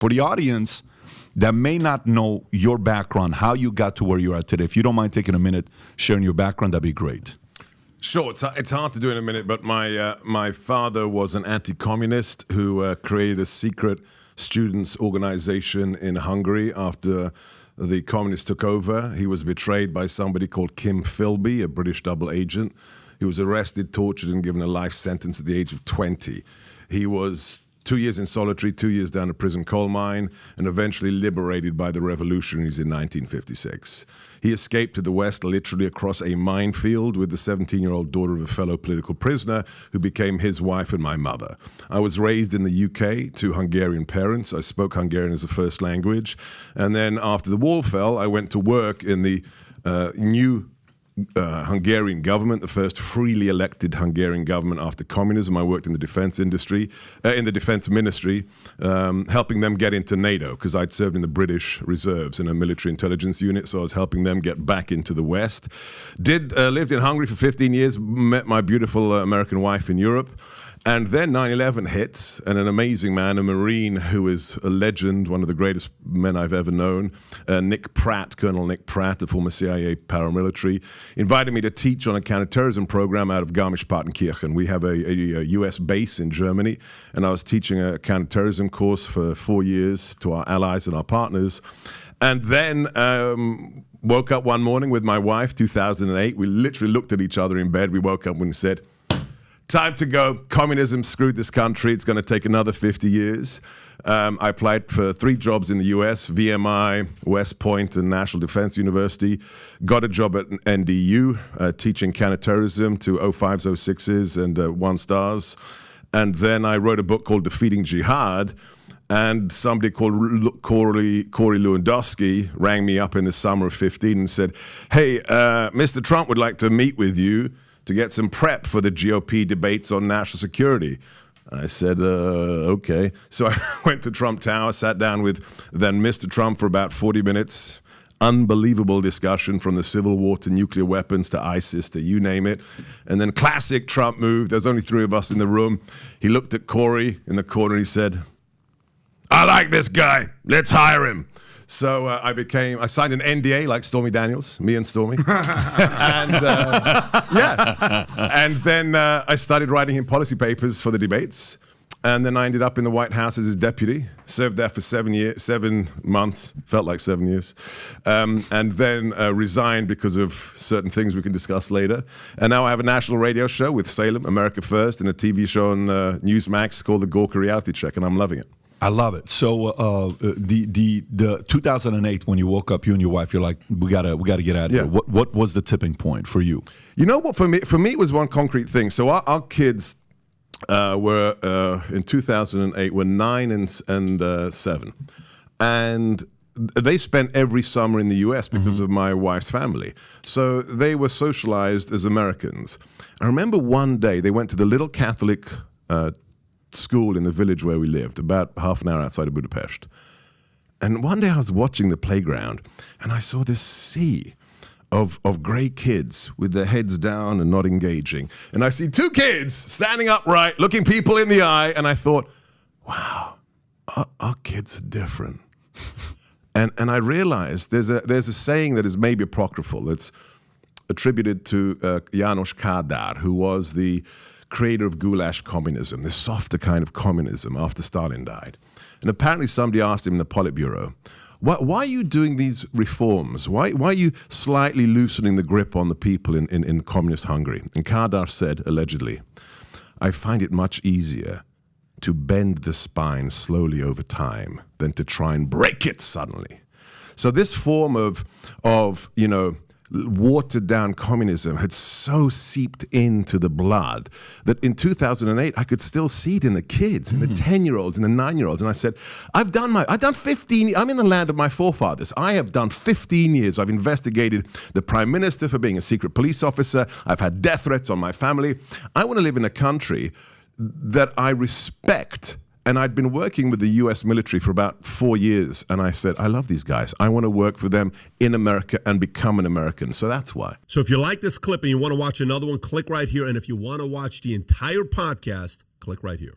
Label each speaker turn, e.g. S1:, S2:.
S1: For the audience that may not know your background, how you got to where you are today, if you don't mind taking a minute sharing your background, that'd be great.
S2: Sure, it's hard to do in a minute, but my father was an anti-communist who created a secret students' organization in Hungary after the communists took over. He was betrayed by somebody called Kim Philby, a British double agent. He was arrested, tortured, and given a life sentence at the age of 20. He was 2 years in solitary, 2 years down a prison coal mine, and eventually liberated by the revolutionaries in 1956. He escaped to the West literally across a minefield with the 17-year-old daughter of a fellow political prisoner who became his wife and my mother. I was raised in the UK to Hungarian parents. I spoke Hungarian as a first language. And then after the wall fell, I went to work in the new Hungarian government, the first freely elected Hungarian government after communism. I worked in the defense industry, in the defense ministry, helping them get into NATO because I'd served in the British Reserves in a military intelligence unit, so I was helping them get back into the West. Lived in Hungary for 15 years, met my beautiful American wife in Europe. And then 9/11 hits, and an amazing man, a Marine who is a legend, one of the greatest men I've ever known, Nick Pratt, Colonel Nick Pratt, a former CIA paramilitary, invited me to teach on a counterterrorism program out of Garmisch-Partenkirchen. We have a US base in Germany, and I was teaching a counterterrorism course for 4 years to our allies and our partners. And then woke up one morning with my wife, 2008. We literally looked at each other in bed. We woke up and said, time to go. Communism screwed this country. It's going to take another 50 years. I applied for 3 jobs in the US, VMI, West Point, and National Defense University. Got a job at NDU, teaching counterterrorism to 05s, 06s, and 1 stars. And then I wrote a book called Defeating Jihad. And somebody called Corey Lewandowski rang me up in the summer of 15 and said, hey, Mr. Trump would like to meet with you to get some prep for the GOP debates on national security. I said, okay. So I went to Trump Tower, sat down with then Mr. Trump for about 40 minutes. Unbelievable discussion from the Civil War to nuclear weapons to ISIS to you name it. And then classic Trump move. There's only 3 of us in the room. He looked at Corey in the corner and he said, I like this guy. Let's hire him. So I signed an NDA like Stormy Daniels, me and Stormy. And and then I started writing him policy papers for the debates. And then I ended up in the White House as his deputy, served there for 7 months, felt like 7 years, and then resigned because of certain things we can discuss later. And now I have a national radio show with Salem, America First, and a TV show on Newsmax called The Gorka Reality Check, and I'm loving it.
S1: I love it. So the 2008, when you woke up, you and your wife, you're like, we gotta get out of here. What was the tipping point for you?
S2: You know what? For me, it was one concrete thing. So our kids were in 2008 were 9 and 7, and they spent every summer in the U.S. because of my wife's family. So they were socialized as Americans. I remember one day they went to the little Catholic school in the village where we lived, about half an hour outside of Budapest. And one day I was watching the playground and I saw this sea of gray kids with their heads down and not engaging. And I see 2 kids standing upright, looking people in the eye, and I thought, wow, our kids are different. and I realized there's a saying that is maybe apocryphal that's attributed to János Kádár, who was the creator of goulash communism, the softer kind of communism after Stalin died. And apparently somebody asked him in the Politburo, why are you doing these reforms? Why are you slightly loosening the grip on the people in communist Hungary? And Kádár said, allegedly, I find it much easier to bend the spine slowly over time than to try and break it suddenly. So this form of watered down communism had so seeped into the blood that in 2008 I could still see it in the kids, in the 10-year-olds and the 9-year-olds. And I said, I've done 15, I'm in the land of my forefathers. I have done 15 years. I've investigated the prime minister for being a secret police officer. I've had death threats on my family. I want to live in a country that I respect. And I'd been working with the US military for about 4 years. And I said, I love these guys. I want to work for them in America and become an American. So that's why.
S3: So if you like this clip and you want to watch another one, click right here. And if you want to watch the entire podcast, click right here.